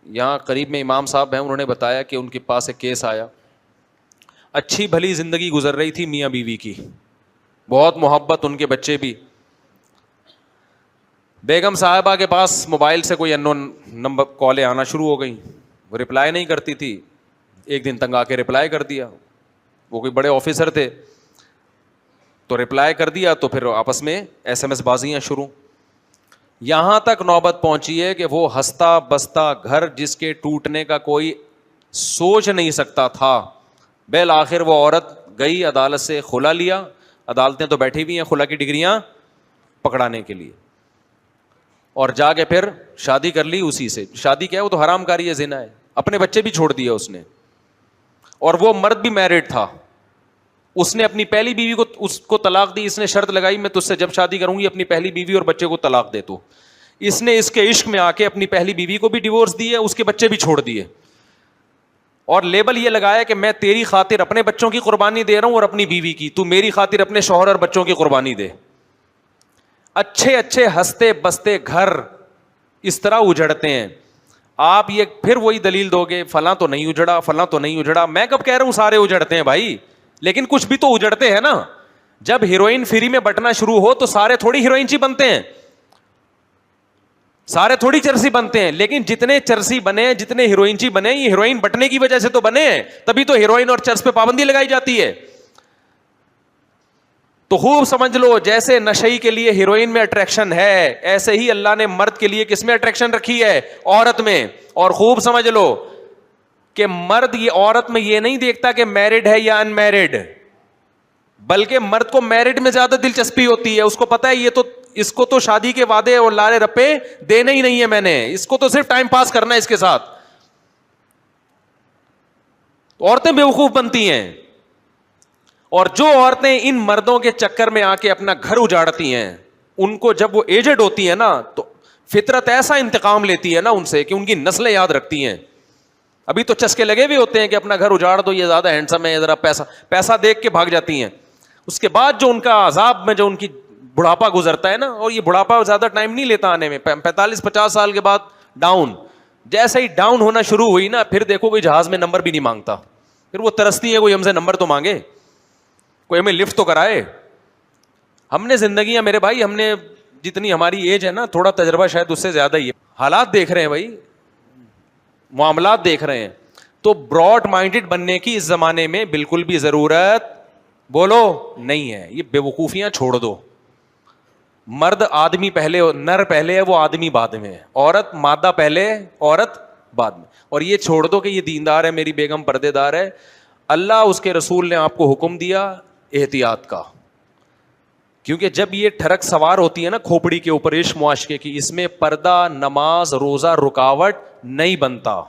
یہاں قریب میں امام صاحب ہیں, انہوں نے بتایا کہ ان کے پاس ایک کیس آیا, اچھی بھلی زندگی گزر رہی تھی میاں بیوی کی, بہت محبت, ان کے بچے بھی. بیگم صاحبہ کے پاس موبائل سے کوئی انون نمبر کالیں آنا شروع ہو گئیں, وہ رپلائی نہیں کرتی تھی. ایک دن تنگ آ کے رپلائی کر دیا, وہ کوئی بڑے آفیسر تھے, تو رپلائی کر دیا, تو پھر آپس میں ایس ایم ایس بازیاں شروع. یہاں تک نوبت پہنچی ہے کہ وہ ہنستا بستا گھر جس کے ٹوٹنے کا کوئی سوچ نہیں سکتا تھا, بالآخر وہ عورت گئی عدالت سے خلا لیا. عدالتیں تو بیٹھی ہوئی ہیں خلا کی ڈگریاں پکڑانے کے لیے, اور جا کے پھر شادی کر لی اسی سے. شادی کیا ہے, وہ تو حرام کاری ہے, زنا ہے. اپنے بچے بھی چھوڑ دیے اس نے, اور وہ مرد بھی میرڈ تھا. اس نے اپنی پہلی بیوی کو اس کو طلاق دی. اس نے شرط لگائی میں تجھ سے جب شادی کروں گی اپنی پہلی بیوی اور بچے کو طلاق دے. تو اس نے اس کے عشق میں آ کے اپنی پہلی بیوی کو بھی ڈیورس دی ہے, اس کے بچے بھی چھوڑ دیے, اور لیبل یہ لگایا کہ میں تیری خاطر اپنے بچوں کی قربانی دے رہا ہوں اور اپنی بیوی کی, تو میری خاطر اپنے شوہر اور بچوں کی قربانی دے. اچھے اچھے ہنستے بستے گھر اس طرح اجڑتے ہیں. آپ یہ پھر وہی دلیل دو گے فلاں تو نہیں اجڑا, فلاں تو نہیں اجڑا. میں کب کہہ رہا ہوں سارے اجڑتے ہیں بھائی, لیکن کچھ بھی تو اجڑتے ہیں نا. جب ہیروئن فری میں بٹنا شروع ہو تو سارے تھوڑی ہیروئن چی بنتے ہیں, سارے تھوڑی چرسی بنتے ہیں. لیکن جتنے چرسی بنے, جتنے ہیروئن چی بنے, یہ ہیروئن بٹنے کی وجہ سے تو بنے ہیں, تبھی تو ہیروئن اور چرس پہ پابندی لگائی جاتی ہے. تو خوب سمجھ لو, جیسے نشئی کے لیے ہیروئن میں اٹریکشن ہے, ایسے ہی اللہ نے مرد کے لیے کس میں اٹریکشن رکھی ہے, عورت میں. اور خوب سمجھ لو کہ مرد یہ عورت میں یہ نہیں دیکھتا کہ میرڈ ہے یا ان میرڈ, بلکہ مرد کو میرڈ میں زیادہ دلچسپی ہوتی ہے. اس کو پتا ہے یہ تو, اس کو تو شادی کے وعدے اور لارے رپے دینے ہی نہیں ہے میں نے, اس کو تو صرف ٹائم پاس کرنا ہے اس کے ساتھ. عورتیں بیوقوف بنتی ہیں, اور جو عورتیں ان مردوں کے چکر میں آ کے اپنا گھر اجاڑتی ہیں, ان کو جب وہ ایجڈ ہوتی ہیں نا, تو فطرت ایسا انتقام لیتی ہے نا ان سے کہ ان کی نسلیں یاد رکھتی ہیں. ابھی تو چسکے لگے ہوئے ہوتے ہیں کہ اپنا گھر اجاڑ دو, یہ زیادہ ہینڈسم ہے, ذرا پیسہ دیکھ کے بھاگ جاتی ہیں. اس کے بعد جو ان کا عذاب میں جو ان کی بڑھاپا گزرتا ہے نا, اور یہ بڑھاپا زیادہ ٹائم نہیں لیتا آنے میں, 45-50 سال کے بعد ڈاؤن. جیسے ہی ڈاؤن ہونا شروع ہوئی نا, پھر دیکھو کوئی جہاز میں نمبر بھی نہیں مانگتا, پھر وہ ترستی ہے کوئی ہم سے نمبر تو مانگے, کوئی ہمیں لفٹ تو کرائے. ہم نے زندگیاں میرے بھائی, ہم نے جتنی ہماری ایج ہے نا, تھوڑا تجربہ شاید اس سے زیادہ ہی ہے. حالات دیکھ رہے ہیں بھائی, معاملات دیکھ رہے ہیں. تو براڈ مائنڈڈ بننے کی اس زمانے میں بالکل بھی ضرورت بولو نہیں ہے. یہ بے وقوفیاں چھوڑ دو. مرد آدمی پہلے, نر پہلے ہے, وہ آدمی بعد میں ہے. عورت مادہ پہلے, عورت بعد میں. اور یہ چھوڑ دو کہ یہ دیندار ہے, میری بیگم پردے دار ہے. اللہ اس کے رسول نے آپ کو حکم دیا احتیاط کا, کیونکہ جب یہ ٹھڑک سوار ہوتی ہے نا کھوپڑی کے اوپر عشق معاشقے کی, اس میں پردہ, نماز, روزہ رکاوٹ نہیں بنتا.